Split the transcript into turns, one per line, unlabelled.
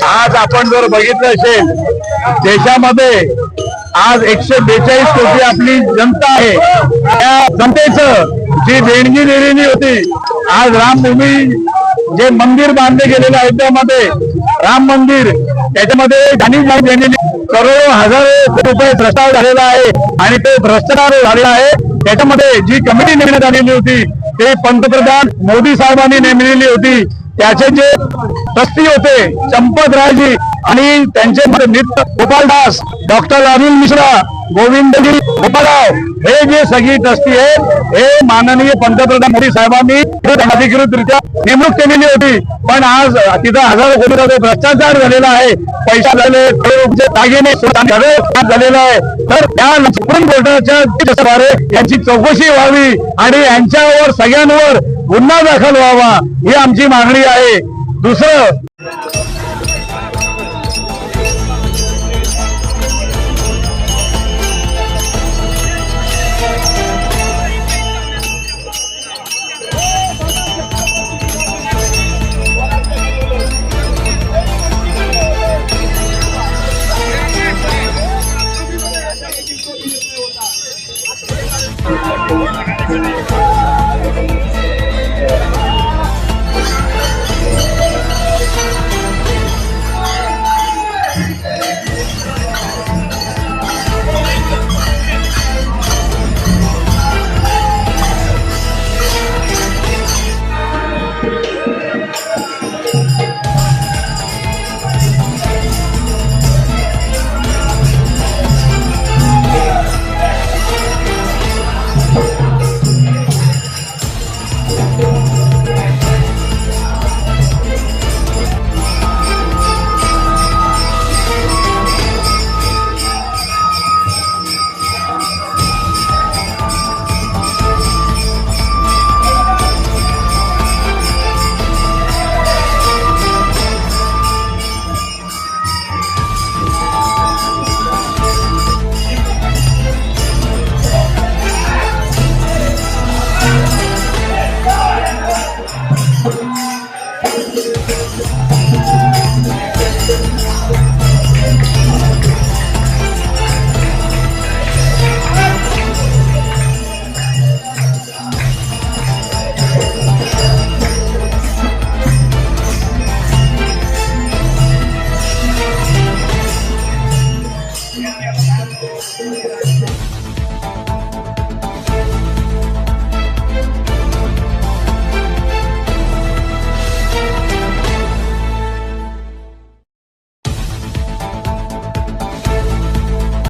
आज आपण जर बघितलं असेल देशामध्ये आज 142 कोटी आपली जनता आहे। त्या जनतेचं जी देणगी दिलेली होती, आज रामभूमी जे मंदिर बांधले गेलेले अयोध्यामध्ये राम मंदिर, त्याच्यामध्ये देणगी करोडो हजारो रुपये भ्रष्टाचार झालेला आहे आणि ते भ्रष्टाचार झालेला आहे। त्याच्यामध्ये जी कमिटी नेमण्यात आलेली होती ते पंतप्रधान मोदी साहेबांनी नेमलेली होती। त्याचे जे ट्रस्टी होते चंपतरायजी आणि त्यांचे मित्र गोपालदास, डॉक्टर अनिल मिश्रा, गोविंदजी गोपालराव, हे जे सगळी ट्रस्टी आहे हे माननीय पंतप्रधान मोदी साहेबांनी अधिकृतरित्या नेमणूक केलेली होती। पण आज तिथं हजारो कोटीचा भ्रष्टाचार झालेला आहे, पैसा झाले, दागिने झालेला आहे। तर त्या सुप्रीम कोर्टाच्या यांची चौकशी व्हावी आणि यांच्यावर सगळ्यांवर गुन्हा दाखल व्हावा ही आमची मागणी आहे। दुसरं